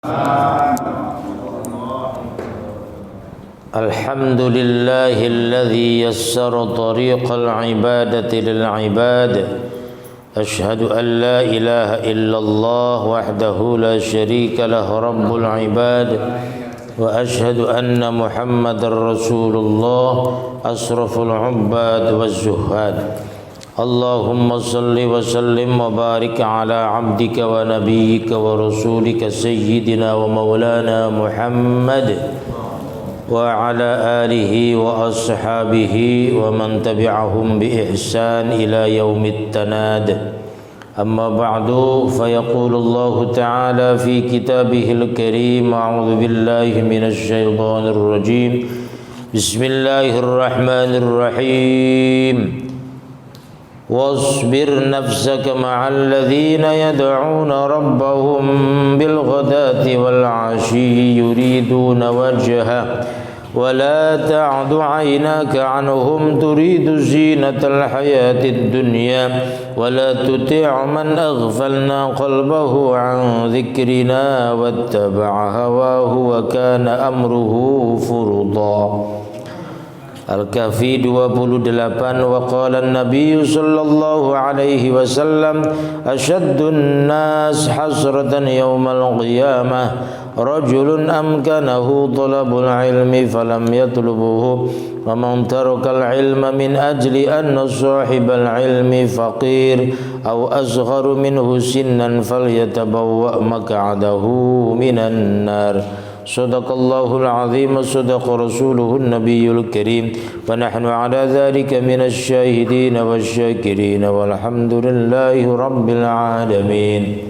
الحمد لله الذي يسر طريق العبادة للعباد. أشهد أن لا إله إلا الله وحده لا شريك له رب العباد، وأشهد أن محمد رسول الله أشرف العباد والزهاد. اللهم صل وسلم وبارك على عبدك ونبيك ورسولك سيدنا ومولانا محمد وعلى آله وأصحابه ومن تبعهم بإحسان إلى يوم التناد. أما بعد، فيقول الله تعالى في كتابه الكريم: أعوذ بالله من الشيطان الرجيم. بسم الله الرحمن الرحيم. واصبر نفسك مع الذين يدعون ربهم بالغداة والعشي يريدون وجهه ولا تعد عيناك عنهم تريد زينة الحياة الدنيا ولا تطع من أغفلنا قلبه عن ذكرنا واتبع هواه وكان أمره فرطا. Al-Kahfi 28. Wa qala an-nabiy sallallahu alaihi wasallam: ashaddun nas hasratan yawmal qiyamah rajulun amkanahu talabul ilmi falam yatlubuhu wa man tarakal ilma min ajli anna sahibal ilmi faqir aw asgharu minhu sinnan falyatabawwa maq'adahu minan nar. Sadaqallahul azim wa sadaqa rasuluhun nabiyul karim wa nahnu ala dhalika minasy syahidin wasyakirin walhamdulillahi rabbil alamin.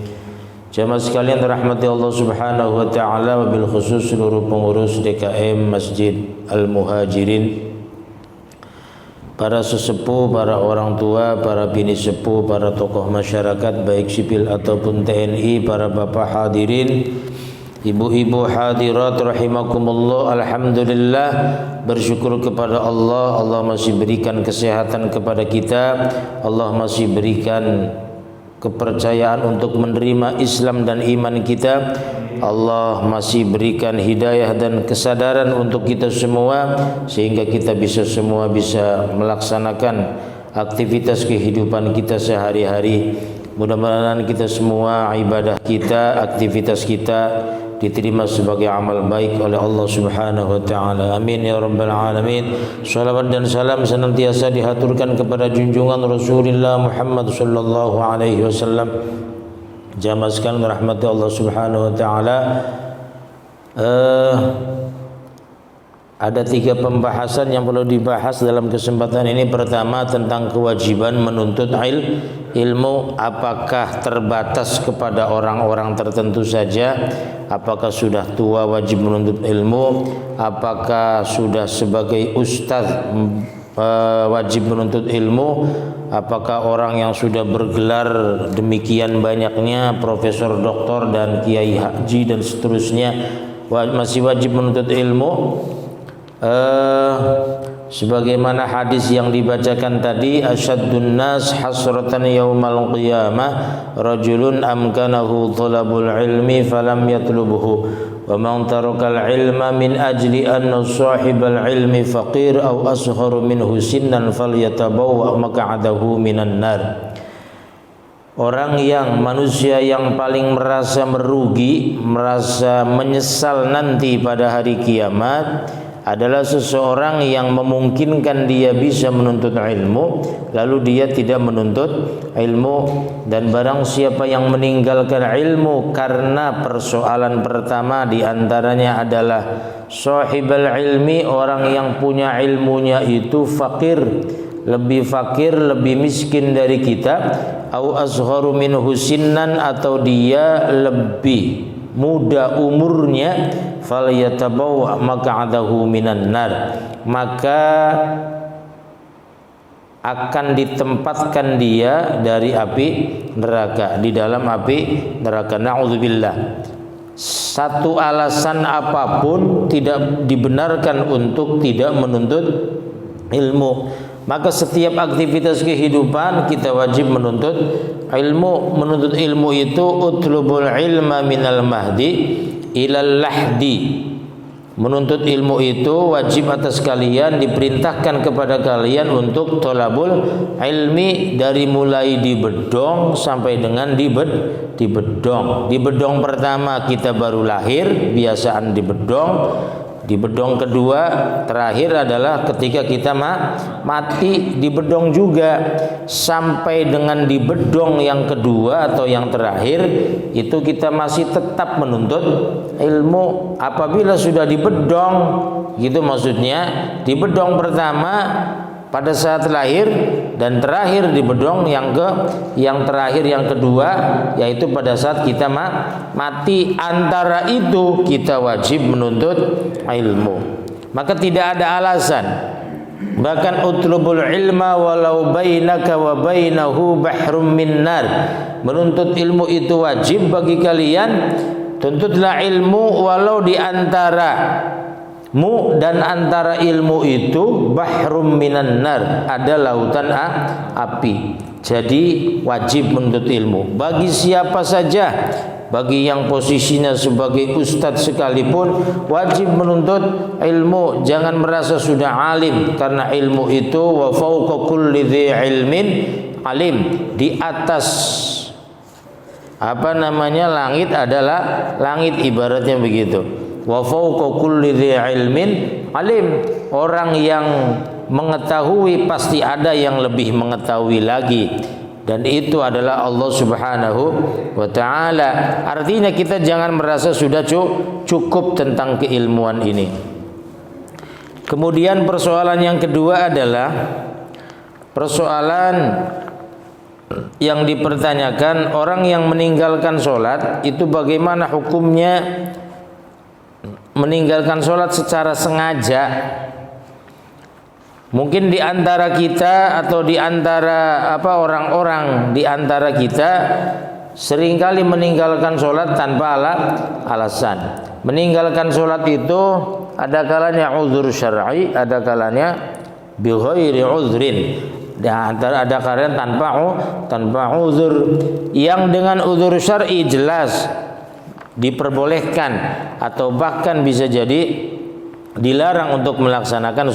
Jamaah sekalian dirahmati Allah Subhanahu wa taala, wabil khusus seluruh pengurus DKM Masjid Al-Muhajirin, para sesepuh, para orang tua, para bini sepuh, para tokoh masyarakat baik sipil ataupun TNI, para bapak hadirin, ibu-ibu hadirat rahimakumullah. Alhamdulillah, bersyukur kepada Allah. Allah masih berikan kesehatan kepada kita. Allah masih berikan kepercayaan untuk menerima Islam dan iman kita. Allah masih berikan hidayah dan kesadaran untuk kita semua, sehingga kita semua bisa melaksanakan aktivitas kehidupan kita sehari-hari. Mudah-mudahan kita semua, ibadah kita, aktivitas kita diterima sebagai amal baik oleh Allah Subhanahu wa taala. Amin ya rabbal alamin. Shalawat dan salam senantiasa dihaturkan kepada junjungan Rasulullah Muhammad sallallahu alaihi wasallam. Jamaah sekalian rahmati Allah Subhanahu wa taala. Ada 3 pembahasan yang perlu dibahas dalam kesempatan ini. Pertama, tentang kewajiban menuntut ilmu. Apakah terbatas kepada orang-orang tertentu saja? Apakah sudah tua wajib menuntut ilmu? Apakah sudah sebagai ustadz wajib menuntut ilmu? Apakah orang yang sudah bergelar demikian banyaknya, profesor, doktor, dan kiai haji dan seterusnya, masih wajib menuntut ilmu? Sebagaimana hadis yang dibacakan tadi, asyaddun nas hasratan yaumal qiyamah rajulun amkanahu talabul ilmi falam yatlubuhu wa man tarakal ilma min ajli anna sahibal ilmi faqir aw asgharu minhu sinnan falyatabawwa maq'adahu minan nar. Orang yang manusia yang paling merasa merugi, merasa menyesal nanti pada hari kiamat adalah seseorang yang memungkinkan dia bisa menuntut ilmu, lalu dia tidak menuntut ilmu. Dan barang siapa yang meninggalkan ilmu karena persoalan pertama diantaranya adalah sahibal ilmi, orang yang punya ilmunya itu fakir, lebih miskin dari kita, au azharu minhu sinnan, atau dia lebih muda umurnya, falyatabawwa maq'adahu minan nar, maka akan ditempatkan dia dari api neraka, di dalam api neraka. Na'udzubillah. Satu alasan apapun tidak dibenarkan untuk tidak menuntut ilmu. maka setiap aktivitas kehidupan kita wajib menuntut ilmu. Menuntut ilmu itu utlubul ilma minal mahdi ilal lahdi. Menuntut ilmu itu wajib atas kalian, diperintahkan kepada kalian untuk tolabul ilmi, dari mulai di bedong sampai dengan di bedong. Di bedong pertama kita baru lahir, biasaan di bedong. Di bedong kedua terakhir adalah ketika kita mati, di bedong juga. Sampai dengan di bedong yang kedua atau yang terakhir itu kita masih tetap menuntut ilmu. Apabila sudah di bedong, gitu maksudnya, di bedong pertama pada saat lahir dan terakhir di bedong yang terakhir yang kedua, yaitu pada saat kita mati. Antara itu kita wajib menuntut ilmu. Maka tidak ada alasan. Bahkan utlubul ilma walau bainaka wa bainahu bahrum min nar. Menuntut ilmu itu wajib bagi kalian. Tuntutlah ilmu walau di antara mu dan antara ilmu itu bahrum minan nar, ada lautan api. Jadi wajib menuntut ilmu bagi siapa saja. Bagi yang posisinya sebagai ustadz sekalipun wajib menuntut ilmu. Jangan merasa sudah alim, karena ilmu itu wa fawqa kulli dzi ilmin alim. Di atas langit adalah langit, ibaratnya begitu. Wa fawqa kulli dzi ilmin alim. Orang yang mengetahui pasti ada yang lebih mengetahui lagi, dan itu adalah Allah Subhanahu wa taala. Artinya kita jangan merasa sudah cukup tentang keilmuan ini. Kemudian persoalan yang kedua adalah persoalan yang dipertanyakan, orang yang meninggalkan sholat itu bagaimana hukumnya? Meninggalkan sholat secara sengaja. Mungkin di antara kita atau di antara orang-orang di antara kita seringkali meninggalkan sholat tanpa alasan. Meninggalkan sholat itu ada kalanya uzur syar'i, ada kalanya bi ghairi uzrin. Ada kalanya tanpa uzur. Yang dengan uzur syar'i jelas diperbolehkan atau bahkan bisa jadi dilarang untuk melaksanakan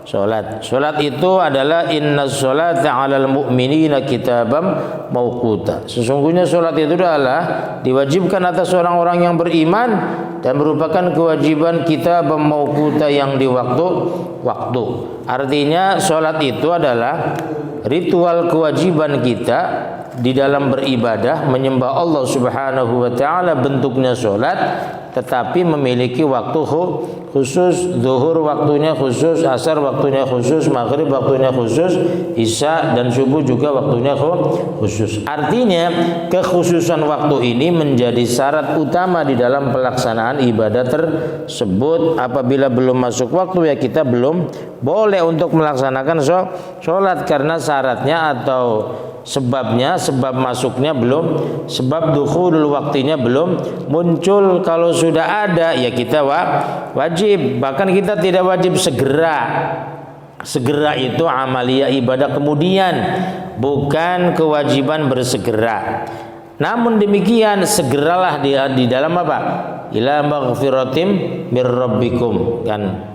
sholat. Sholat itu adalah innas sholata 'alal mu'minina kitabam mauquta. Sesungguhnya sholat itu adalah diwajibkan atas orang-orang yang beriman dan merupakan kewajiban kitabam mauquta yang di waktu. Artinya sholat itu adalah ritual kewajiban kita di dalam beribadah, menyembah Allah Subhanahu wa taala, bentuknya sholat, tetapi memiliki waktu khusus. Zuhur waktunya khusus, asar waktunya khusus, maghrib waktunya khusus, isya dan subuh juga waktunya khusus. Artinya kekhususan waktu ini menjadi syarat utama di dalam pelaksanaan ibadah tersebut. Apabila belum masuk waktu, ya kita belum boleh untuk melaksanakan sholat, karena syaratnya atau sebab masuknya belum, sebab dukhulul waktunya belum muncul. Kalau sudah ada, ya kita wajib. Bahkan kita tidak wajib segera itu amalia ibadah kemudian, bukan kewajiban bersegera. Namun demikian segeralah di dalam apa? Ila maghfiratim mir rabbikum, kan,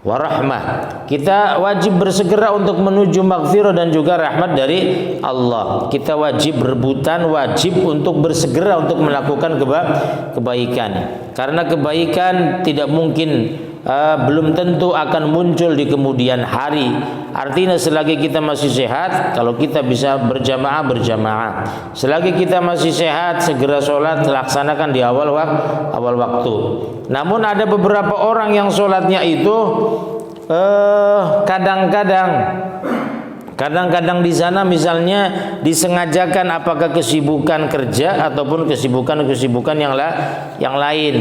warahmah. Kita wajib bersegera untuk menuju maghfirah dan juga rahmat dari Allah. Kita wajib berebutan, wajib untuk bersegera untuk melakukan kebaikan. Karena kebaikan tidak mungkin, belum tentu akan muncul di kemudian hari. Artinya selagi kita masih sehat, kalau kita bisa berjamaah. Selagi kita masih sehat, segera sholat, laksanakan di awal waktu. Namun ada beberapa orang yang sholatnya itu kadang-kadang di sana misalnya disengajakan, apakah kesibukan kerja ataupun kesibukan yang lain.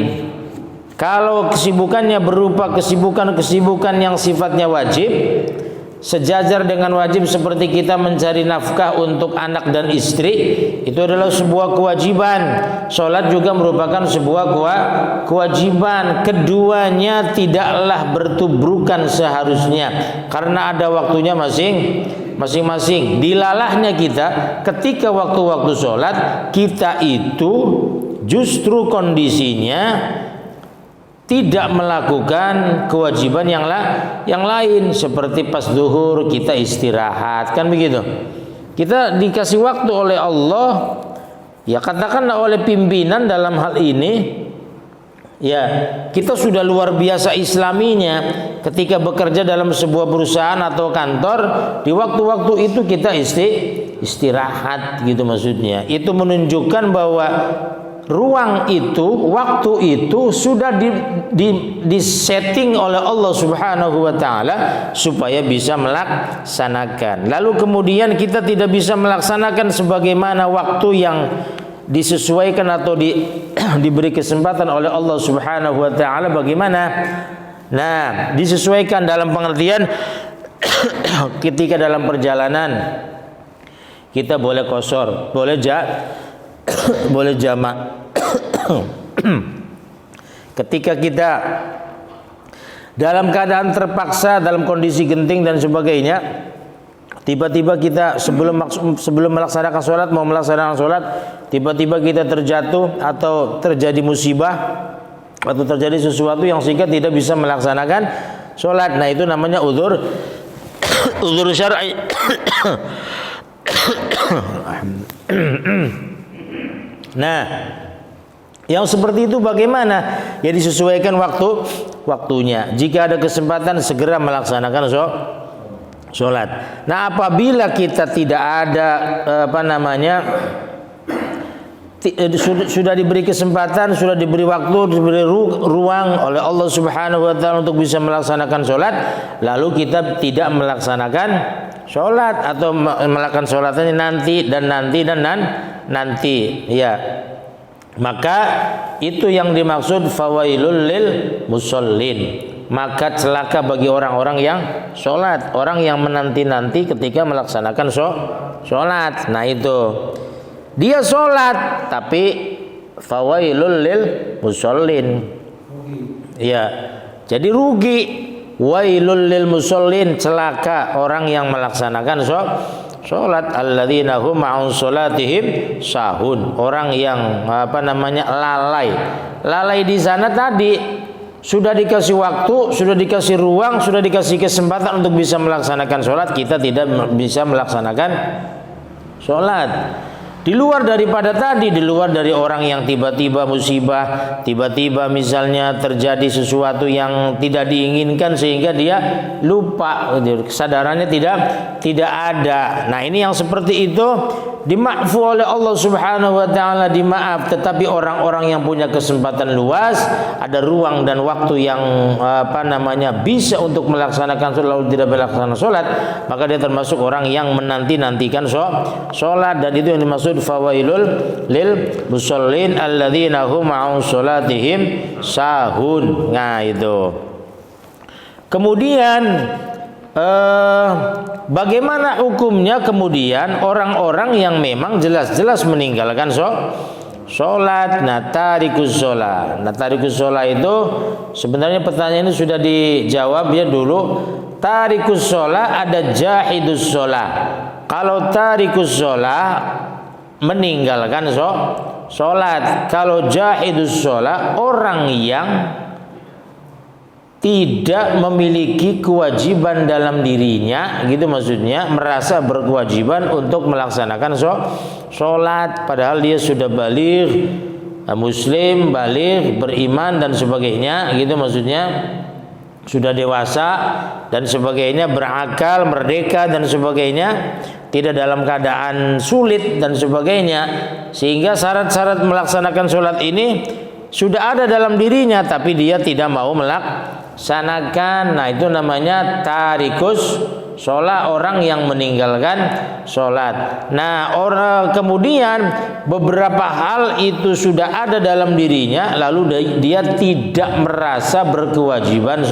Kalau kesibukannya berupa kesibukan yang sifatnya wajib, sejajar dengan wajib seperti kita mencari nafkah untuk anak dan istri, itu adalah sebuah kewajiban. Sholat juga merupakan sebuah kewajiban. Keduanya tidaklah bertubrukan seharusnya, karena ada waktunya masing-masing. Dilalahnya kita ketika waktu-waktu sholat, kita itu justru kondisinya tidak melakukan kewajiban yang lain, seperti pas zuhur kita istirahat, kan begitu. Kita dikasih waktu oleh Allah, ya katakanlah oleh pimpinan dalam hal ini, ya kita sudah luar biasa islaminya ketika bekerja dalam sebuah perusahaan atau kantor, di waktu-waktu itu kita istirahat gitu maksudnya. Itu menunjukkan bahwa ruang itu, waktu itu sudah disetting oleh Allah Subhanahu wa taala supaya bisa melaksanakan. Lalu kemudian kita tidak bisa melaksanakan sebagaimana waktu yang disesuaikan atau diberi kesempatan oleh Allah Subhanahu wa taala, bagaimana? Nah, disesuaikan dalam pengertian ketika dalam perjalanan kita boleh qashar, boleh boleh jamak. Ketika kita dalam keadaan terpaksa, dalam kondisi genting dan sebagainya, tiba-tiba kita sebelum melaksanakan sholat, mau melaksanakan sholat, tiba-tiba kita terjatuh atau terjadi musibah atau terjadi sesuatu yang sehingga tidak bisa melaksanakan sholat. Nah, itu namanya uzur syar'i. Nah, yang seperti itu bagaimana? Ya disesuaikan waktunya. Jika ada kesempatan segera melaksanakan sholat. Nah, apabila kita tidak ada sudah diberi kesempatan, sudah diberi waktu, diberi ruang oleh Allah Subhanahu wa taala untuk bisa melaksanakan sholat, lalu kita tidak melaksanakan sholat atau melakukan sholatnya nanti, ya, maka itu yang dimaksud fawailul lil musallin. Maka celaka bagi orang-orang yang sholat, orang yang menanti-nanti ketika melaksanakan sholat. Nah, itu dia sholat tapi fawailul lil musallin, ya, jadi rugi. Wailul lil musallin, celaka orang yang melaksanakan sholat. Alladzina hum ma'un sholatihim sahun, orang yang lalai di sana tadi. Sudah dikasih waktu, sudah dikasih ruang, sudah dikasih kesempatan untuk bisa melaksanakan sholat, kita tidak bisa melaksanakan sholat. Di luar daripada tadi, di luar dari orang yang tiba-tiba musibah, tiba-tiba misalnya terjadi sesuatu yang tidak diinginkan sehingga dia lupa, kesadarannya tidak ada. Nah, ini yang seperti itu dimaafu oleh Allah Subhanahu wa taala, dimaaf. Tetapi orang-orang yang punya kesempatan luas, ada ruang dan waktu yang bisa untuk melaksanakan sholat lalu tidak melaksanakan sholat, maka dia termasuk orang yang menanti-nantikan sholat. Dan itu yang dimaksud fawailul lil musallin alladzina hum ma'un sholatihim sahun. Nah, itu. Kemudian bagaimana hukumnya kemudian orang-orang yang memang jelas-jelas meninggalkan sholat? Nah, tarikus sholat itu sebenarnya pertanyaan ini sudah dijawab ya dulu. Tarikus sholat ada jahidus sholat. Kalau tarikus sholat meninggalkan sholat. Kalau jahidus sholat orang yang tidak memiliki kewajiban dalam dirinya, gitu maksudnya, merasa berkewajiban untuk melaksanakan sholat padahal dia sudah baligh, muslim, baligh, beriman dan sebagainya, gitu maksudnya, sudah dewasa dan sebagainya, berakal, merdeka dan sebagainya, tidak dalam keadaan sulit dan sebagainya, sehingga syarat-syarat melaksanakan sholat ini sudah ada dalam dirinya tapi dia tidak mau melaksanakan. Nah, itu namanya tarikus sholat, orang yang meninggalkan sholat. Nah, kemudian beberapa hal itu sudah ada dalam dirinya, lalu dia tidak merasa berkewajiban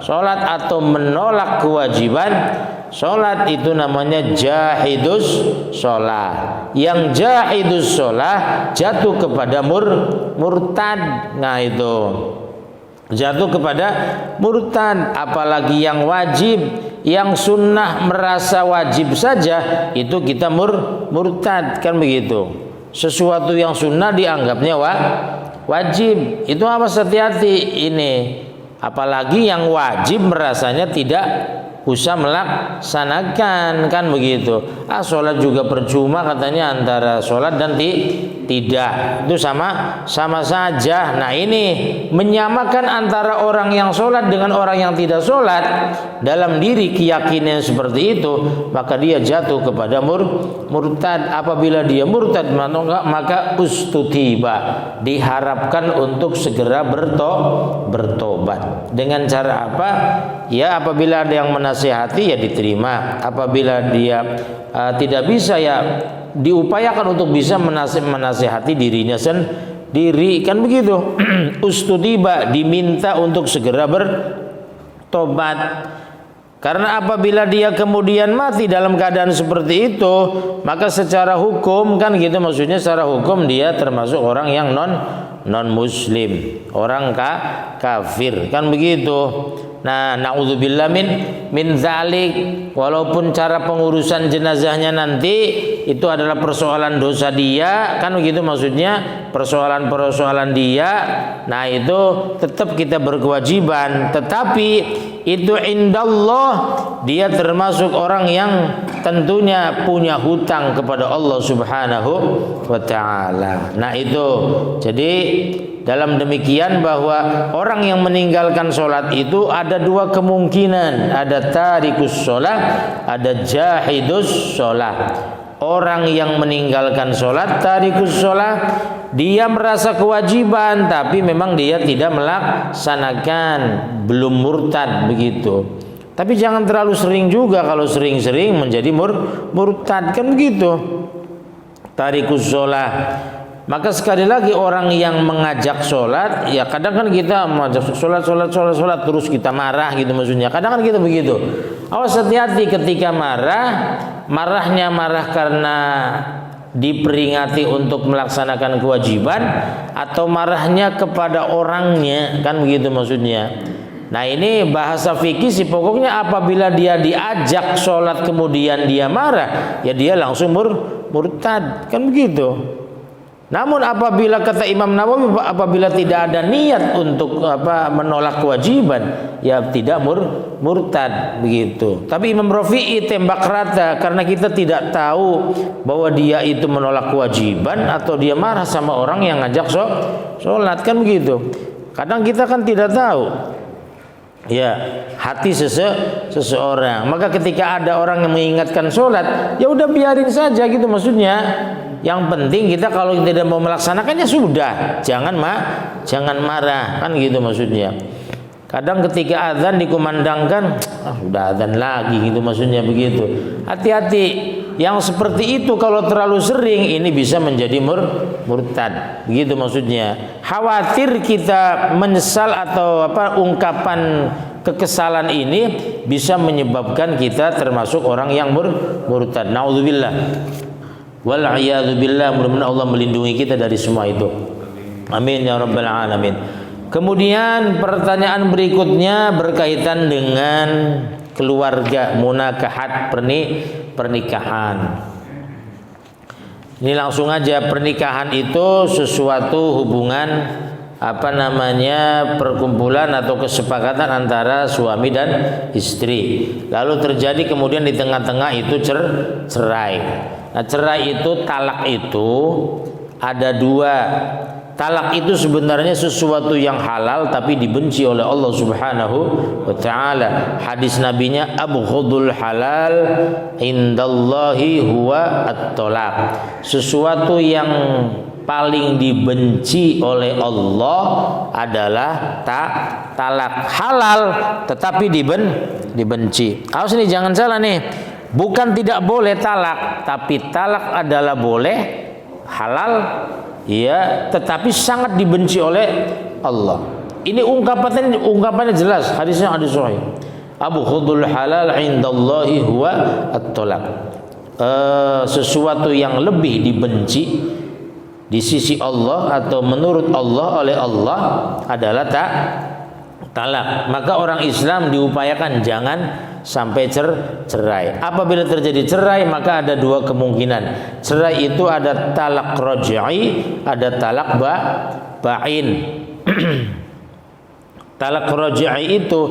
sholat atau menolak kewajiban sholat, itu namanya jahidus sholat. Yang jahidus sholat jatuh kepada murtad. Nah, itu jatuh kepada murtad. Apalagi yang wajib, yang sunnah merasa wajib saja, itu kita murtad, kan begitu. Sesuatu yang sunnah dianggapnya wajib, itu awas hati-hati ini. Apalagi yang wajib merasanya tidak usah melaksanakan, kan begitu. Sholat juga percuma katanya, antara sholat dan tidak, itu sama saja. Nah, ini menyamakan antara orang yang sholat dengan orang yang tidak sholat dalam diri keyakinan seperti itu, maka dia jatuh kepada murtad. Apabila dia murtad, maka ustutiba, diharapkan untuk segera bertobat. Dengan cara apa? Ya, apabila ada yang menasihati ya diterima. Apabila dia tidak bisa, ya diupayakan untuk bisa menasihati dirinya sendiri, kan begitu. Ustutiba, diminta untuk segera bertobat. Karena apabila dia kemudian mati dalam keadaan seperti itu, maka secara hukum, kan gitu, maksudnya secara hukum dia termasuk orang yang non muslim, orang kafir, kan begitu. Nah, naudzubillah min zalik. Walaupun cara pengurusan jenazahnya nanti itu adalah persoalan dosa dia, kan begitu, maksudnya persoalan dia. Nah, itu tetap kita berkewajiban, tetapi itu indallah, dia termasuk orang yang tentunya punya hutang kepada Allah Subhanahu wa taala. Nah, itu jadi dalam demikian bahwa orang yang meninggalkan sholat itu ada dua kemungkinan, ada tarikus sholat, ada jahidus sholat. Orang yang meninggalkan sholat, tarikus sholat, dia merasa kewajiban tapi memang dia tidak melaksanakan, belum murtad, begitu. Tapi jangan terlalu sering juga, kalau sering-sering menjadi murtad, kan begitu. Tarikus sholat. Maka sekali lagi, orang yang mengajak sholat, ya kadang kan kita mengajak sholat terus kita marah gitu, maksudnya kadang kan kita begitu. Awas hati-hati ketika marahnya marah karena diperingati untuk melaksanakan kewajiban, atau marahnya kepada orangnya, kan begitu maksudnya. Nah, ini bahasa fikih sih, pokoknya apabila dia diajak sholat kemudian dia marah, ya dia langsung murtad, kan begitu. Namun apabila kata Imam Nawawi, apabila tidak ada niat untuk menolak kewajiban, ya tidak murtad, begitu. Tapi Imam Rafi'i tembak rata, karena kita tidak tahu bahwa dia itu menolak kewajiban atau dia marah sama orang yang ngajak sholat, kan begitu. Kadang kita kan tidak tahu ya hati seseorang. Maka ketika ada orang yang mengingatkan sholat, ya udah biarin saja gitu, maksudnya. Yang penting kita kalau tidak mau melaksanakannya sudah, jangan marah, kan gitu maksudnya. Kadang ketika azan dikumandangkan, udah azan lagi gitu, maksudnya begitu. Hati-hati, yang seperti itu kalau terlalu sering ini bisa menjadi murtad, begitu maksudnya. Khawatir kita menyesal atau ungkapan kekesalan ini bisa menyebabkan kita termasuk orang yang murtad. Naudzubillah. Wal'iyadzubillah, mudah-mudahan Allah melindungi kita dari semua itu. Amin ya rabbal alamin. Kemudian pertanyaan berikutnya berkaitan dengan keluarga, munakahat, pernikahan. Ini langsung aja, pernikahan itu sesuatu hubungan perkumpulan atau kesepakatan antara suami dan istri. Lalu terjadi kemudian di tengah-tengah itu cerai. Nah, cerai itu, talak itu ada dua. Talak itu sebenarnya sesuatu yang halal tapi dibenci oleh Allah Subhanahu wa taala. Hadis nabinya, abghadul halal indallahi huwa at-talaq. Sesuatu yang paling dibenci oleh Allah adalah talak. Halal tetapi dibenci. Awas nih, jangan salah nih. Bukan tidak boleh talak, tapi talak adalah boleh, halal, ya, tetapi sangat dibenci oleh Allah. Ini ungkapannya jelas, hadisnya hadis sahih. Abghadul halal indallahi huwa at-talaq. Sesuatu yang lebih dibenci di sisi Allah atau menurut Allah oleh Allah adalah talak. Maka orang Islam diupayakan jangan sampai cerai. Apabila terjadi cerai, maka ada dua kemungkinan. Cerai itu ada talak raj'i, ada talak ba'in. Talak raj'i itu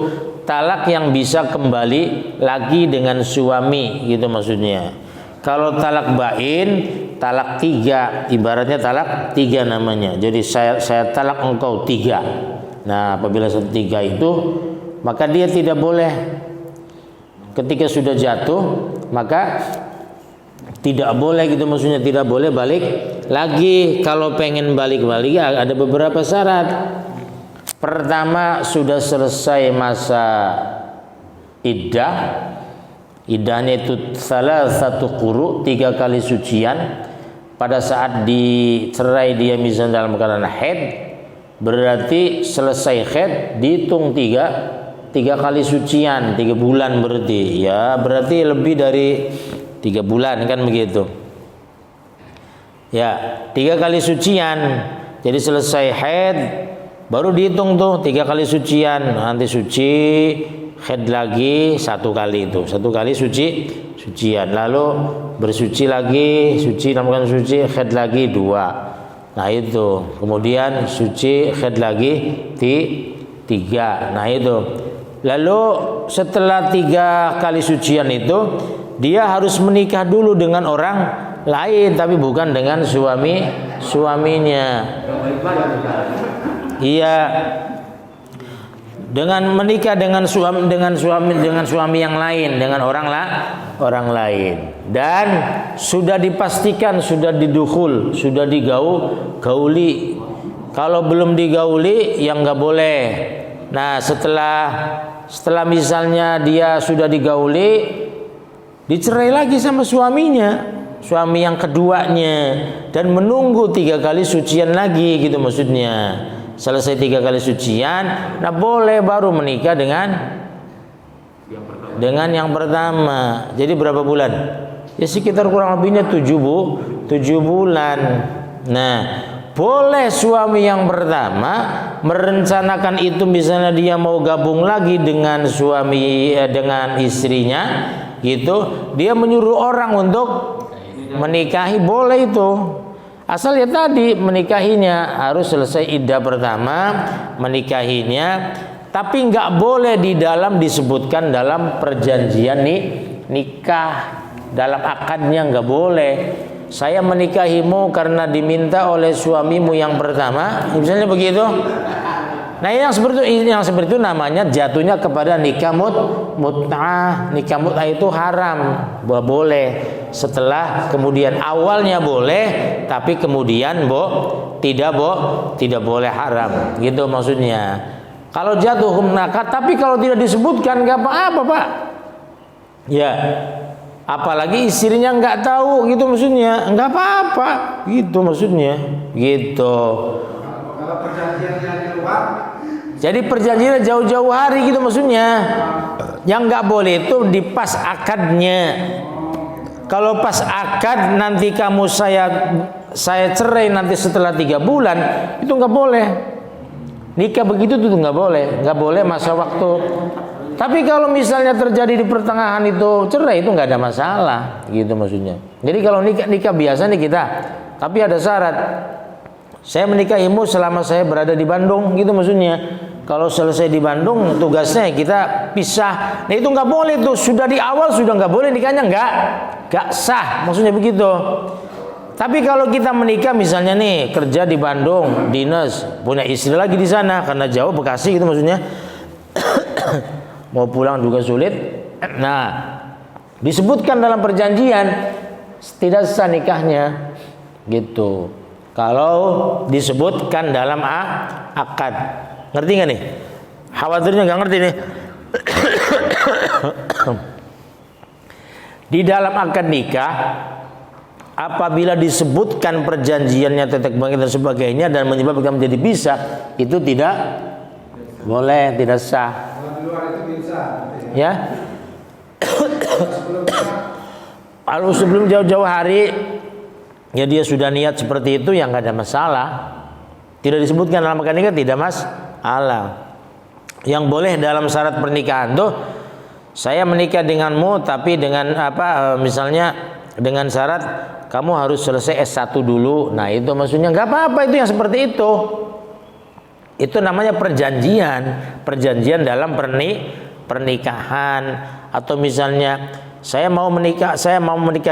talak yang bisa kembali lagi dengan suami, gitu maksudnya. Kalau talak ba'in, talak 3, ibaratnya talak 3 namanya. Jadi saya talak engkau 3. Nah, apabila 3 itu, maka dia tidak boleh, ketika sudah jatuh, maka tidak boleh, gitu maksudnya, tidak boleh balik lagi. Kalau pengen balik ada beberapa syarat. Pertama, sudah selesai masa iddah. Iddahnya itu salah satu quru, 3 kali sucian. Pada saat dicerai dia misalnya dalam keadaan haid, berarti selesai haid dihitung 3 kali sucian, 3 bulan berarti. Ya, berarti lebih dari 3 bulan kan begitu. Ya, 3 kali sucian. Jadi selesai haid baru dihitung tuh 3 kali sucian. Nanti suci, haid lagi 1 kali itu. 1 kali sucian. Lalu bersuci lagi, suci namakan suci, haid lagi 2. Nah itu. Kemudian suci, haid lagi 3. Nah itu. Lalu setelah 3 kali sucian itu, dia harus menikah dulu dengan orang lain, tapi bukan dengan suaminya. Iya, dengan menikah dengan suami yang lain, dengan orang lain, dan sudah dipastikan sudah didukhul, sudah digauli. Kalau belum digauli, yang nggak boleh. Nah, setelah misalnya dia sudah digauli, dicerai lagi sama suaminya, suami yang keduanya, dan menunggu 3 kali sucian lagi, gitu maksudnya. Selesai 3 kali sucian, nah boleh baru menikah dengan yang pertama. Jadi berapa bulan? Ya sekitar kurang lebihnya 7 bulan. Nah, boleh suami yang pertama merencanakan itu, misalnya dia mau gabung lagi dengan dengan istrinya, gitu. Dia menyuruh orang untuk menikahi, boleh itu. Asal ya tadi menikahinya harus selesai iddah pertama, menikahinya, tapi nggak boleh di dalam disebutkan dalam perjanjian nikah, dalam akadnya nggak boleh. Saya menikahimu karena diminta oleh suamimu yang pertama, misalnya begitu. Nah, yang seperti itu namanya jatuhnya kepada nikah mut'ah. Nikah mut'ah itu haram, boleh. Setelah kemudian awalnya boleh, tapi kemudian tidak boleh, haram. Gitu maksudnya. Kalau jatuh hukum akad, tapi kalau tidak disebutkan nggak apa-apa, Pak. Ya. Apalagi istrinya nggak tahu, gitu maksudnya, nggak apa-apa, gitu maksudnya, gitu. Kalau perjanjiannya di luar, jadi perjanjiannya jauh-jauh hari, gitu maksudnya. Yang nggak boleh itu di pas akadnya. Kalau pas akad nanti kamu saya cerai nanti setelah 3 bulan, itu nggak boleh. Nikah begitu tuh nggak boleh masa waktu. Tapi kalau misalnya terjadi di pertengahan itu cerai, itu nggak ada masalah, gitu maksudnya. Jadi kalau nikah biasa nih kita, tapi ada syarat. Saya menikahimu selama saya berada di Bandung, gitu maksudnya. Kalau selesai di Bandung, tugasnya kita pisah. Nah itu nggak boleh tuh. Sudah di awal sudah nggak boleh, nikahnya nggak sah, maksudnya begitu. Tapi kalau kita menikah misalnya nih kerja di Bandung, dinas, punya istri lagi di sana karena jauh Bekasi, gitu maksudnya. Mau pulang juga sulit. Nah, disebutkan dalam perjanjian tidak sah nikahnya, gitu. Kalau disebutkan dalam akad, ngerti nggak nih? Khawatirnya nggak ngerti nih. Di dalam akad nikah, apabila disebutkan perjanjiannya, tetek bengek dan sebagainya dan menyebabkan menjadi pisah, itu tidak boleh, tidak sah. Ya. Kalau sebelum jauh-jauh hari, ya dia sudah niat seperti itu, yang nggak ada masalah. Tidak disebutkan dalam akad nikah, tidak masalah. Yang boleh dalam syarat pernikahan tuh, saya menikah denganmu tapi dengan misalnya dengan syarat kamu harus selesai S1 dulu. Nah itu maksudnya nggak apa-apa, itu yang seperti itu. Itu namanya perjanjian dalam pernikahan. Atau misalnya saya mau menikah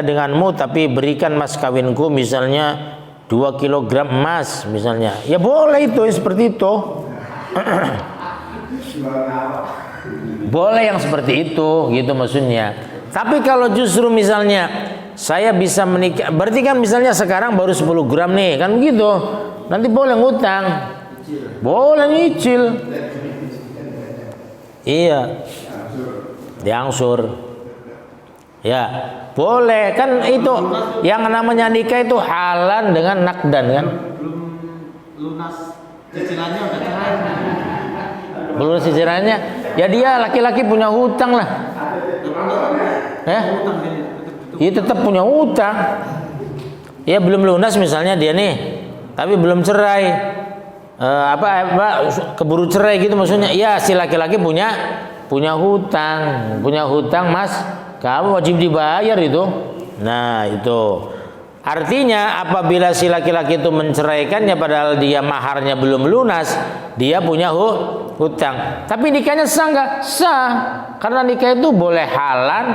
denganmu tapi berikan mas kawinku misalnya 2 kilogram emas misalnya. Ya boleh itu seperti itu. Boleh yang seperti itu, gitu maksudnya. Tapi kalau justru misalnya saya bisa menikah, berarti kan misalnya sekarang baru 10 gram nih, kan begitu. Nanti boleh ngutang, boleh nyicil. Iya, diangsur. Ya, boleh kan itu. Yang namanya nikah itu halan dengan nakdan kan. Belum lunas cicilannya udah cerai. Belum cicilannya, ya dia laki-laki punya hutang lah. Dia tetap punya hutang. Ya belum lunas misalnya dia nih, tapi belum cerai. Keburu cerai gitu maksudnya. Ya si laki-laki punya hutang mas, kamu wajib dibayar itu. Nah itu artinya apabila si laki-laki itu menceraikannya padahal dia maharnya belum lunas, dia punya hutang. Tapi nikahnya sah nggak? Sah, karena nikah itu boleh halan,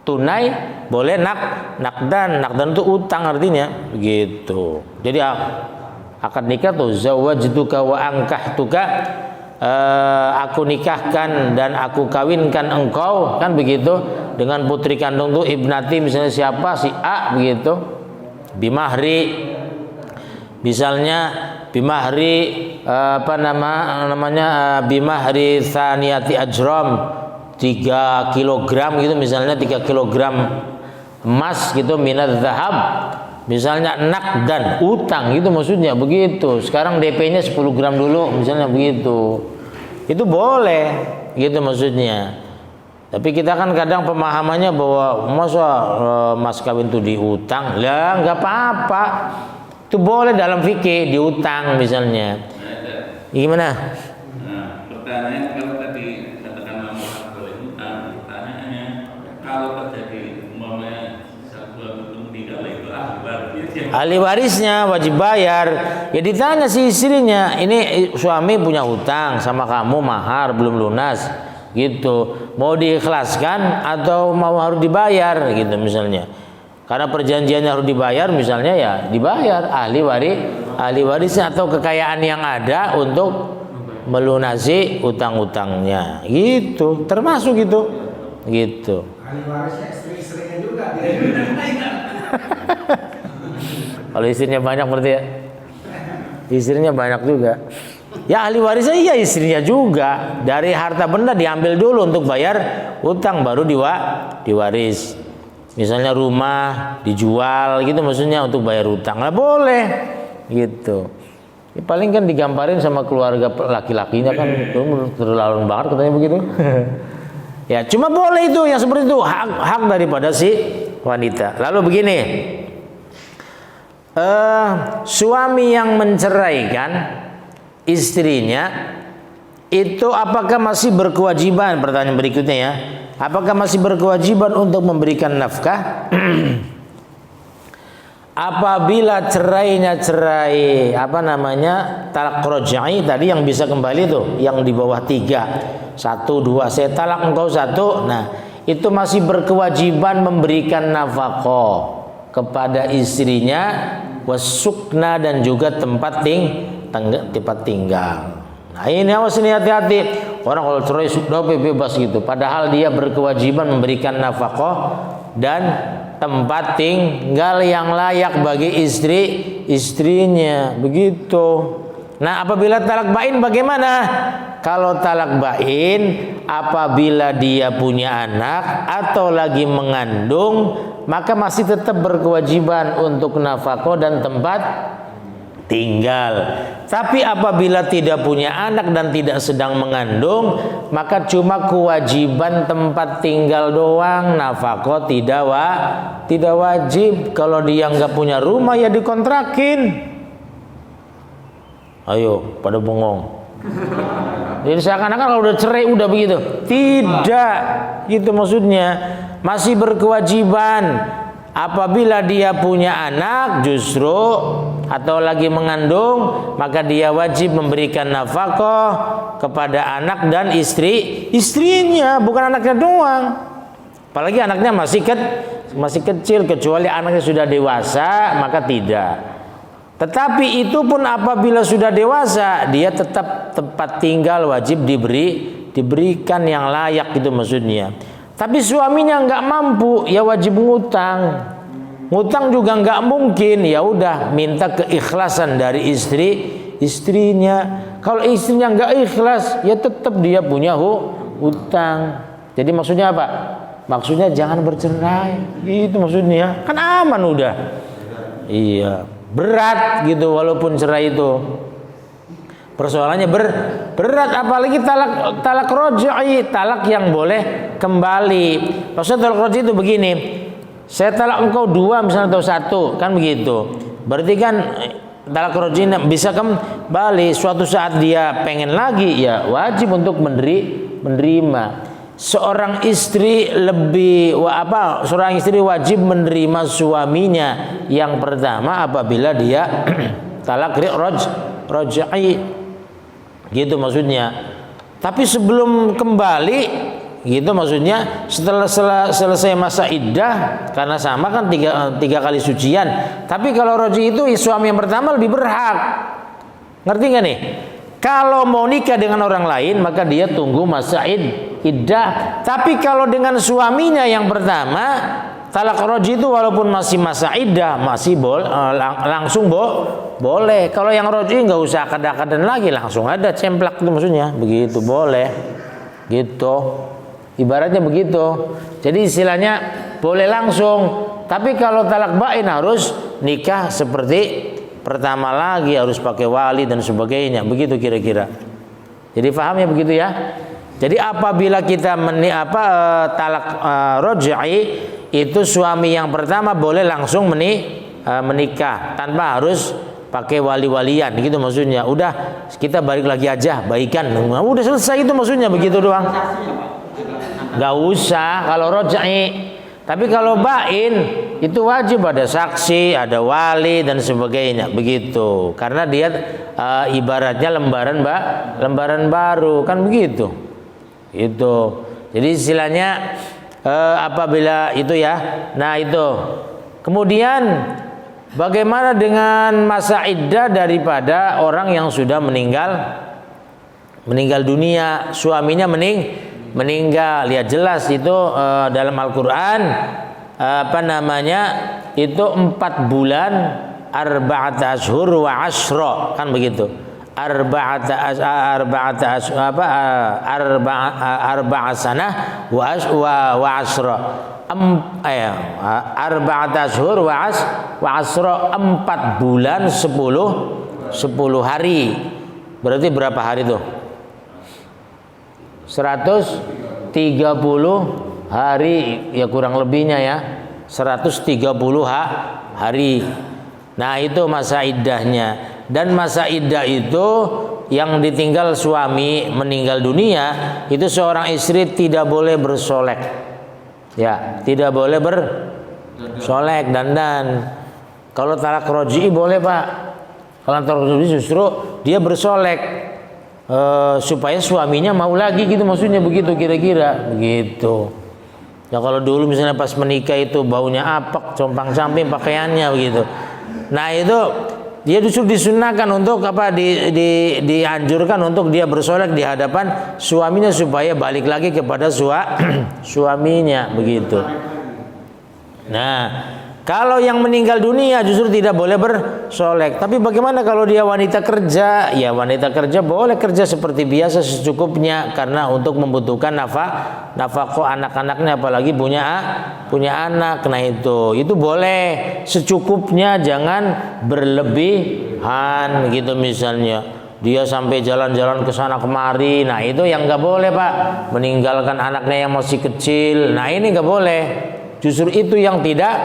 tunai, boleh nakdan. Nakdan itu utang artinya, begitu. Jadi akad nikah tuh zawajtuka wa ankahtuka, aku nikahkan dan aku kawinkan engkau, kan begitu, dengan putri kandung tuh ibnati misalnya siapa, si A begitu. Bimahri misalnya bimahri bimahri thaniyati ajram 3 kilogram gitu misalnya, 3 kilogram emas gitu, minat zahab misalnya, nakdan utang gitu maksudnya begitu. Sekarang DP-nya 10 gram dulu misalnya begitu, itu boleh gitu maksudnya. Tapi kita kan kadang pemahamannya bahwa masa mas kawin itu diutang, lah nggak apa-apa, itu boleh dalam fikih diutang misalnya. Gimana? Nah, pertanyaannya kalau tadi katakanlah boleh utang, pertanyaannya kalau terjadi umpamanya satu atau tiga itu ahli warisnya wajib bayar. Ya ditanya si istrinya, ini suami punya hutang sama kamu mahar belum lunas gitu, mau diikhlaskan atau mau harus dibayar gitu misalnya. Karena perjanjiannya harus dibayar misalnya, ya dibayar ahli warisnya atau kekayaan yang ada untuk melunasi utang-utangnya gitu, termasuk gitu. Ahli warisnya istri-istrinya juga. Kalau istrinya banyak berarti ya, istrinya banyak juga. Ya ahli warisnya iya istrinya juga. Dari harta benda diambil dulu untuk bayar utang, baru diwaris. Misalnya rumah dijual gitu maksudnya untuk bayar utang, lah boleh gitu. Ya, paling kan digambarin sama keluarga laki-lakinya kan terlalu banget katanya begitu. Ya cuma boleh itu yang seperti itu, hak daripada si wanita. Lalu begini, suami yang menceraikan istrinya itu apakah masih berkewajiban, pertanyaan berikutnya ya, apakah masih berkewajiban untuk memberikan nafkah apabila cerainya cerai talak rojai tadi, yang bisa kembali tuh yang di bawah 3, 1, 2 saya talak engkau 1, nah itu masih berkewajiban memberikan nafkah kepada istrinya, wasukna dan juga tempat tinggal. Nah ini awas ini, hati-hati. Orang kalau cerai sudah bebas gitu, padahal dia berkewajiban memberikan nafkah dan tempat tinggal yang layak bagi istrinya begitu. Nah, apabila talak bain bagaimana? Kalau talak bain apabila dia punya anak atau lagi mengandung, maka masih tetap berkewajiban untuk nafkah dan tempat tinggal. Tapi apabila tidak punya anak dan tidak sedang mengandung, maka cuma kewajiban tempat tinggal doang, nafkah tidak wajib. Kalau dia nggak punya rumah ya dikontrakin. Ayo, pada bengong. Jadi seakan-akan kalau udah cerai udah begitu. Tidak, gitu maksudnya. Masih berkewajiban. Apabila dia punya anak justru atau lagi mengandung, maka dia wajib memberikan nafkah kepada anak dan istrinya, bukan anaknya doang. Apalagi anaknya masih kecil, kecuali anaknya sudah dewasa, maka tidak. Tetapi itu pun apabila sudah dewasa, dia tetap tempat tinggal wajib diberikan yang layak, gitu maksudnya. Tapi suaminya nggak mampu, ya wajib ngutang. Ngutang juga nggak mungkin, ya udah minta keikhlasan dari istrinya. Kalau istrinya nggak ikhlas, ya tetap dia punya hutang. Jadi maksudnya apa? Maksudnya jangan bercerai, gitu maksudnya. Kan aman udah. Iya. Berat gitu walaupun cerai itu. Persoalannya berat, apalagi talak roj'i, talak yang boleh kembali. Maksudnya talak roj'i itu begini, saya talak engkau 2 misalnya atau 1, kan begitu. Berarti kan talak roj'i bisa kembali. Suatu saat dia pengen lagi, ya wajib untuk menerima. Seorang istri seorang istri wajib menerima suaminya yang pertama apabila dia talak roj'i, gitu maksudnya. Tapi sebelum kembali, gitu maksudnya, setelah selesai masa iddah, karena sama kan tiga kali sucian. Tapi kalau roj'i itu suami yang pertama lebih berhak. Ngerti nggak nih? Kalau mau nikah dengan orang lain maka dia tunggu masa iddah. Tapi kalau dengan suaminya yang pertama, talak roj'i itu walaupun masih masa iddah masih langsung boleh. Kalau yang roj'i nggak usah kada-kadan lagi, langsung ada cemplak itu maksudnya, begitu boleh. Gitu. Ibaratnya begitu. Jadi istilahnya boleh langsung. Tapi kalau talak bain harus nikah seperti pertama lagi, harus pakai wali dan sebagainya, begitu kira-kira. Jadi pahamnya begitu ya. Jadi apabila kita talak roj'i itu suami yang pertama boleh langsung menikah tanpa harus pakai wali-walian, gitu maksudnya. Udah kita balik lagi aja, baikan. Udah selesai itu maksudnya, begitu doang. Gak usah kalau roj'i. Tapi kalau bain itu wajib ada saksi, ada wali dan sebagainya, begitu. Karena dia ibaratnya lembaran baru, kan begitu. Itu. Jadi istilahnya apabila itu ya. Nah itu. Kemudian bagaimana dengan masa iddah daripada orang yang sudah meninggal dunia, suaminya meninggal. Lihat jelas itu dalam Al-Qur'an itu 4 bulan arba'ata ashhur wa ashra, kan begitu. Arba'a sanah wa ashra. Arba'ata ashhur wa ashra, 4 bulan 10 hari. Berarti berapa hari tuh? 130 hari ya, kurang lebihnya ya, 130 hari. Nah itu masa iddahnya. Dan masa iddah itu yang ditinggal suami meninggal dunia, itu seorang istri tidak boleh bersolek. Ya, tidak boleh bersolek, dandan. Kalau talak roj'i boleh Pak. Kalau talak roj'i justru dia bersolek supaya suaminya mau lagi, gitu maksudnya, begitu kira-kira begitu. Ya kalau dulu misalnya pas menikah itu baunya apek, compang-camping pakaiannya begitu. Nah itu dia justru disunahkan untuk dianjurkan untuk dia bersolek di hadapan suaminya supaya balik lagi kepada suaminya, begitu. Nah Kalau yang meninggal dunia justru tidak boleh bersolek. Tapi bagaimana kalau dia wanita kerja? Ya wanita kerja boleh kerja seperti biasa secukupnya, karena untuk membutuhkan nafkah anak-anaknya, apalagi punya anak. Nah itu boleh secukupnya, jangan berlebihan gitu. Misalnya dia sampai jalan-jalan ke sana kemari, nah itu yang nggak boleh Pak, meninggalkan anaknya yang masih kecil. Nah ini nggak boleh, justru itu yang tidak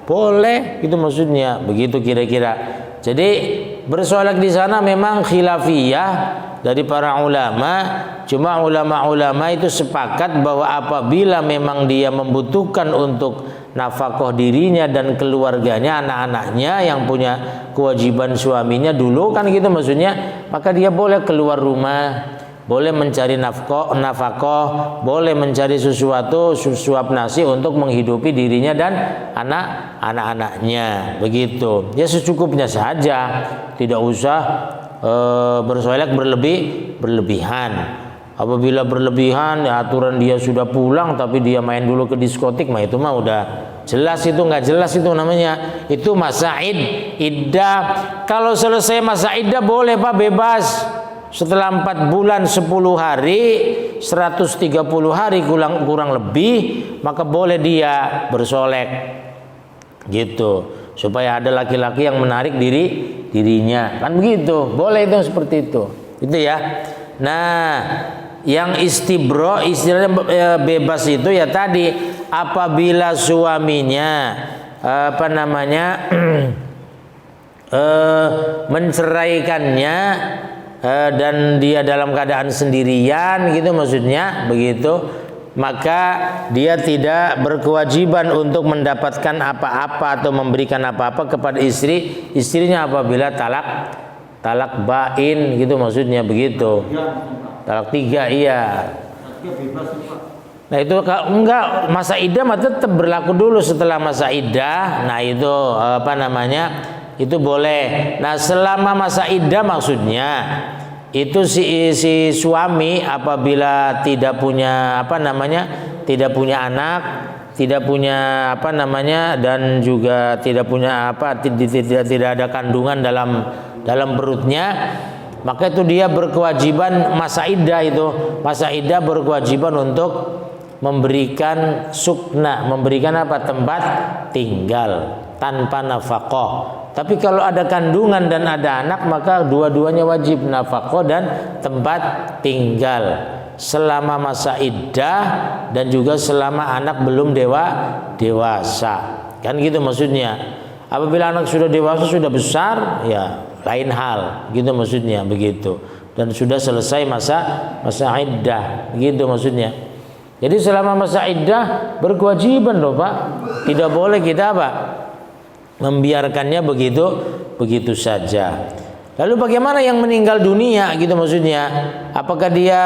boleh, itu maksudnya begitu kira-kira. Jadi bersolek di sana memang khilafiyah dari para ulama. Cuma ulama-ulama itu sepakat bahwa apabila memang dia membutuhkan untuk nafkah dirinya dan keluarganya, anak-anaknya yang punya kewajiban suaminya dulu kan gitu maksudnya, maka dia boleh keluar rumah, boleh mencari nafkah, boleh mencari sesuatu suap nasi untuk menghidupi dirinya dan anak-anaknya, begitu. Ya secukupnya saja, tidak usah bersolek berlebihan. Apabila berlebihan, ya aturan dia sudah pulang tapi dia main dulu ke diskotik, mah itu mah udah jelas itu nggak jelas, itu namanya itu masa iddah. Kalau selesai masa iddah boleh Pak, bebas. Setelah 4 bulan 10 hari 130 hari kurang lebih, maka boleh dia bersolek gitu, supaya ada laki-laki yang menarik dirinya, kan begitu, boleh itu seperti itu ya. Nah yang istibro, istilahnya bebas itu ya tadi, apabila suaminya menceraikannya dan dia dalam keadaan sendirian gitu maksudnya begitu, maka dia tidak berkewajiban untuk mendapatkan apa-apa atau memberikan apa-apa kepada istrinya apabila talak bain gitu maksudnya begitu. Talak 3 iya. Nah itu enggak, masa iddah mah tetap berlaku dulu setelah masa iddah. Nah itu itu boleh. Nah selama masa iddah maksudnya itu si suami apabila tidak punya tidak punya anak, tidak punya dan juga tidak punya tidak ada kandungan dalam perutnya, maka itu dia berkewajiban masa iddah berkewajiban untuk memberikan sukna, memberikan tempat tinggal tanpa nafkah. Tapi kalau ada kandungan dan ada anak, maka dua-duanya wajib nafkah dan tempat tinggal selama masa iddah dan juga selama anak belum dewasa. Kan gitu maksudnya. Apabila anak sudah dewasa, sudah besar, ya lain hal, gitu maksudnya begitu. Dan sudah selesai masa iddah, gitu maksudnya. Jadi selama masa iddah berkewajiban loh Pak. Tidak boleh kita membiarkannya begitu saja. Lalu bagaimana yang meninggal dunia gitu maksudnya? Apakah dia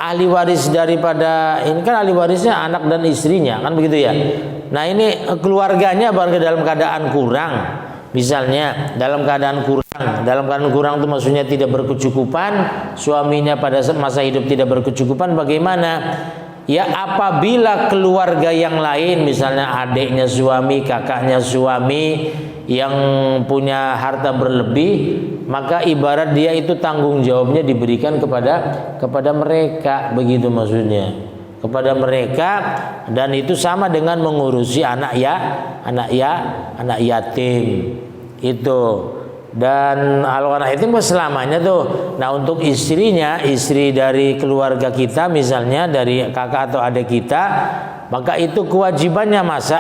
ahli waris daripada, ini kan ahli warisnya anak dan istrinya kan begitu ya. Nah ini keluarganya dalam keadaan kurang, misalnya dalam keadaan kurang itu maksudnya tidak berkecukupan, suaminya pada masa hidup tidak berkecukupan, bagaimana? Ya apabila keluarga yang lain, misalnya adiknya suami, kakaknya suami yang punya harta berlebih, maka ibarat dia itu tanggung jawabnya diberikan kepada mereka, begitu maksudnya, kepada mereka. Dan itu sama dengan mengurusi anak yatim itu. Dan kalau anak yatim selamanya tuh. Nah untuk istrinya, istri dari keluarga kita misalnya dari kakak atau adik kita, maka itu kewajibannya masa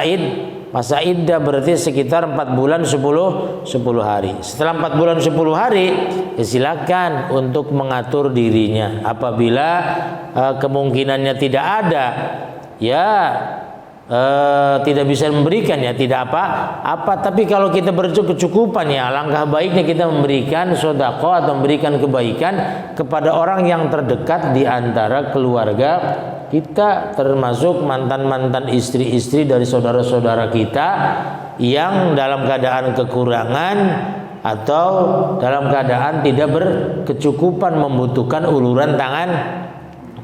iddah berarti sekitar 4 bulan 10 hari. Setelah 4 bulan 10 hari ya silakan untuk mengatur dirinya. Apabila kemungkinannya tidak ada, ya tidak bisa memberikan, ya tidak apa-apa. Tapi kalau kita berkecukupan, ya alangkah baiknya kita memberikan sedekah atau memberikan kebaikan kepada orang yang terdekat di antara keluarga kita, termasuk mantan-mantan istri-istri dari saudara-saudara kita yang dalam keadaan kekurangan atau dalam keadaan tidak berkecukupan, membutuhkan uluran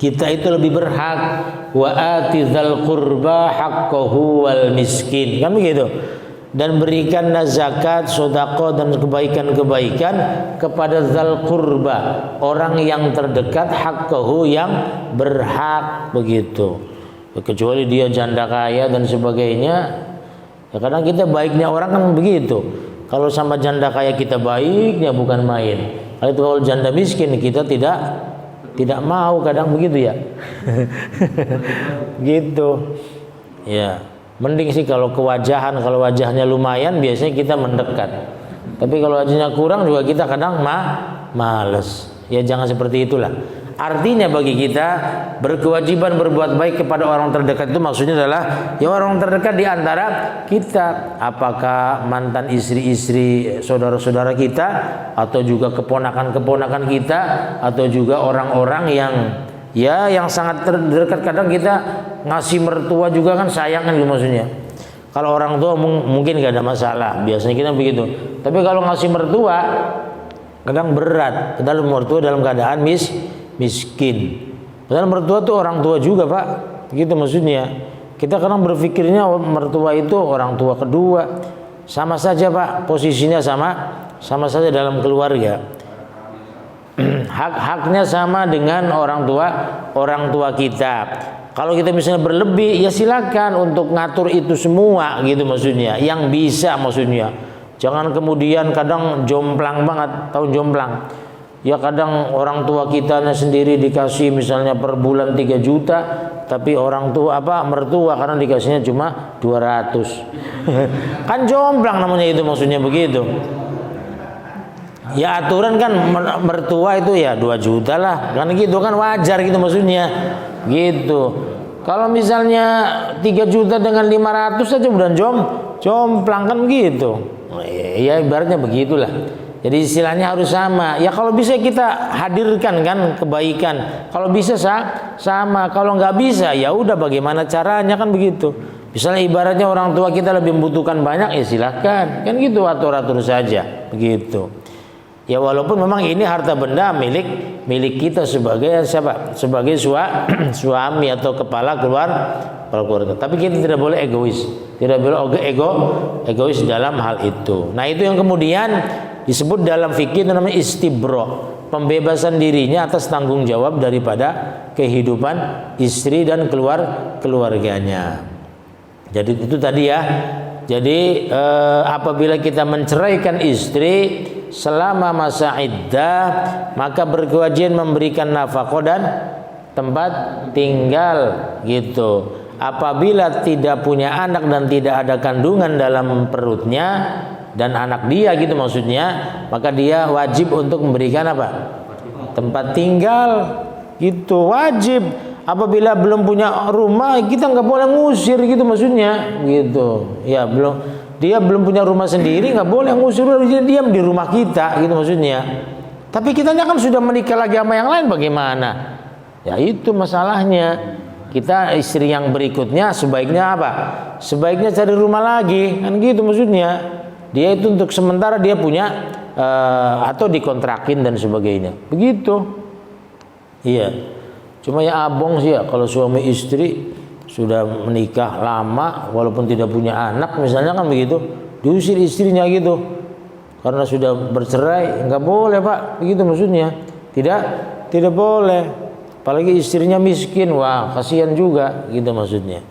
kita itu lebih berhak. Wa atizal qurba haqqahu wal miskin, kan begitu. Dan berikan zakat, sedekah dan kebaikan-kebaikan kepada zal qurba, orang yang terdekat, haqqahu yang berhak, begitu. Kecuali dia janda kaya dan sebagainya. Ya, kadang kita baiknya orang kan begitu. Kalau sama janda kaya kita baiknya bukan main. Kalau janda miskin kita tidak mau, kadang begitu ya. Gitu. Ya, mending sih kalau kewajahan, kalau wajahnya lumayan biasanya kita mendekat. Tapi kalau wajahnya kurang juga kita kadang males. Ya jangan seperti itulah. Artinya bagi kita berkewajiban berbuat baik kepada orang terdekat itu maksudnya adalah ya orang terdekat di antara kita, apakah mantan istri-istri saudara-saudara kita, atau juga keponakan-keponakan kita, atau juga orang-orang yang sangat terdekat. Kadang kita ngasih mertua juga kan sayang kan, maksudnya. Kalau orang tua mungkin gak ada masalah, biasanya kita begitu. Tapi kalau ngasih mertua kadang berat, dalam mertua dalam keadaan miskin. Padahal mertua tuh orang tua juga, Pak. Gitu maksudnya. Kita kadang berpikirnya mertua itu orang tua kedua. Sama saja, Pak. Posisinya sama saja dalam keluarga. Hak-haknya sama dengan orang tua kita. Kalau kita misalnya berlebih, ya silakan untuk ngatur itu semua, gitu maksudnya. Yang bisa maksudnya. Jangan kemudian kadang jomplang banget, tahu jomplang. Ya kadang orang tua kita sendiri dikasih misalnya per bulan 3 juta, tapi orang tua mertua karena dikasihnya cuma 200. Kan jomplang namanya itu, maksudnya begitu. Ya aturan kan mertua itu ya 2 juta lah, kan gitu kan wajar gitu maksudnya. Gitu. Kalau misalnya 3 juta dengan 500 saja udah jomplang kan gitu. Ya ibaratnya begitulah. Jadi istilahnya harus sama. Ya kalau bisa kita hadirkan kan kebaikan. Kalau bisa sama. Kalau nggak bisa ya udah bagaimana caranya kan begitu. Misalnya ibaratnya orang tua kita lebih membutuhkan banyak, ya silahkan. Kan gitu, atur-atur saja begitu. Ya walaupun memang ini harta benda milik kita sebagai siapa? Sebagai suami atau kepala keluarga. Tapi kita tidak boleh egois. Tidak boleh egois dalam hal itu. Nah, itu yang kemudian disebut dalam fikih itu namanya istibro, pembebasan dirinya atas tanggung jawab daripada kehidupan istri dan keluarganya. Jadi itu tadi ya. Jadi apabila kita menceraikan istri selama masa iddah, maka berkewajiban memberikan nafkah dan tempat tinggal gitu. Apabila tidak punya anak dan tidak ada kandungan dalam perutnya dan anak dia gitu maksudnya, maka dia wajib untuk memberikan tempat tinggal gitu, wajib. Apabila belum punya rumah, kita nggak boleh ngusir gitu maksudnya gitu. Ya dia belum punya rumah sendiri, nggak boleh ngusir, dia diam di rumah kita gitu maksudnya. Tapi kitanya kan sudah menikah lagi sama yang lain, bagaimana? Ya itu masalahnya. Kita istri yang berikutnya sebaiknya sebaiknya cari rumah lagi kan gitu maksudnya. Dia itu untuk sementara dia punya atau dikontrakin dan sebagainya. Begitu. Iya. Cuma ya abong sih ya kalau suami istri sudah menikah lama walaupun tidak punya anak misalnya kan begitu, diusir istrinya gitu. Karena sudah bercerai, nggak boleh, Pak. Begitu maksudnya. Tidak boleh. Apalagi istrinya miskin, wah kasihan juga gitu maksudnya.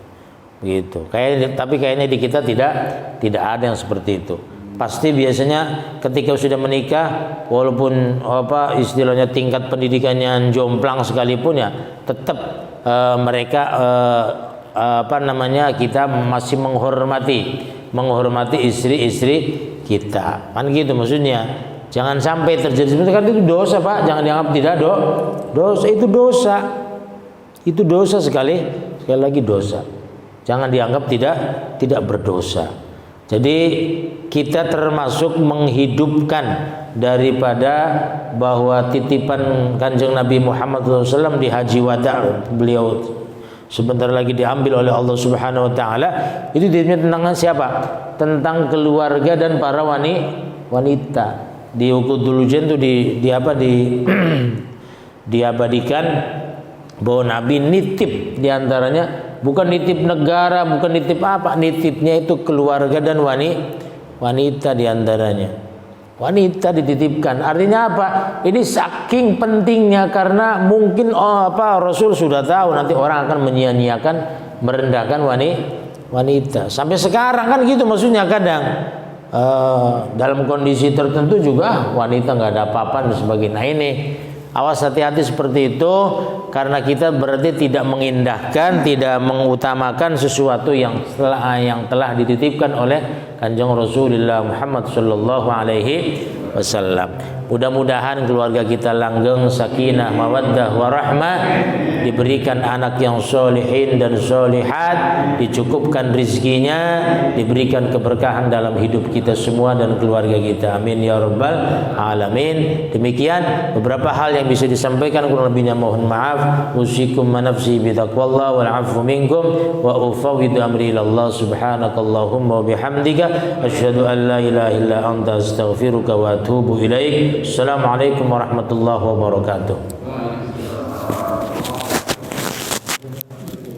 Gitu. Tapi kayaknya di kita tidak ada yang seperti itu. Pasti biasanya ketika sudah menikah, walaupun istilahnya tingkat pendidikannya jomplang sekalipun ya, tetap mereka kita masih menghormati istri-istri kita. Kan gitu maksudnya. Jangan sampai terjadi seperti itu, dosa, Pak. Jangan dianggap tidak dosa. Itu dosa sekali lagi dosa. Jangan dianggap tidak berdosa. Jadi kita termasuk menghidupkan daripada bahwa titipan Kanjeng Nabi Muhammad SAW di Haji Wada, beliau sebentar lagi diambil oleh Allah Subhanahu Wa Taala. Itu tentang siapa? Tentang keluarga dan para wanita. Di Ukudul Ujen itu diabadikan bahwa Nabi nitip diantaranya, bukan nitip negara, bukan nitip apa, nitipnya itu keluarga dan wanita diantaranya. Wanita dititipkan, artinya apa? Ini saking pentingnya, karena mungkin Rasul sudah tahu nanti orang akan menyia-nyiakan, merendahkan wanita. Sampai sekarang kan gitu, maksudnya kadang dalam kondisi tertentu juga wanita nggak ada apa-apa dan sebagainya. Nah ini awas, hati-hati seperti itu, karena kita berarti tidak mengindahkan, tidak mengutamakan sesuatu yang telah dititipkan oleh Kanjeng Rasulullah Muhammad sallallahu alaihi wasallam. Mudah-mudahan keluarga kita langgeng, sakinah, mawaddah, warahmah, diberikan anak yang solihin dan solihat, dicukupkan rizkinya, diberikan keberkahan dalam hidup kita semua dan keluarga kita. Amin ya rabbal alamin. Demikian beberapa hal yang bisa disampaikan, kurang lebihnya mohon maaf. Usikum wa nafsi bi taqwallah wal afu minkum wa ufawwidu amri ila Allah subhanakallahumma wa bihamdika asyhadu an la ilaha illa anta astaghfiruka wa atubu ilaik. Assalamualaikum warahmatullahi wabarakatuh.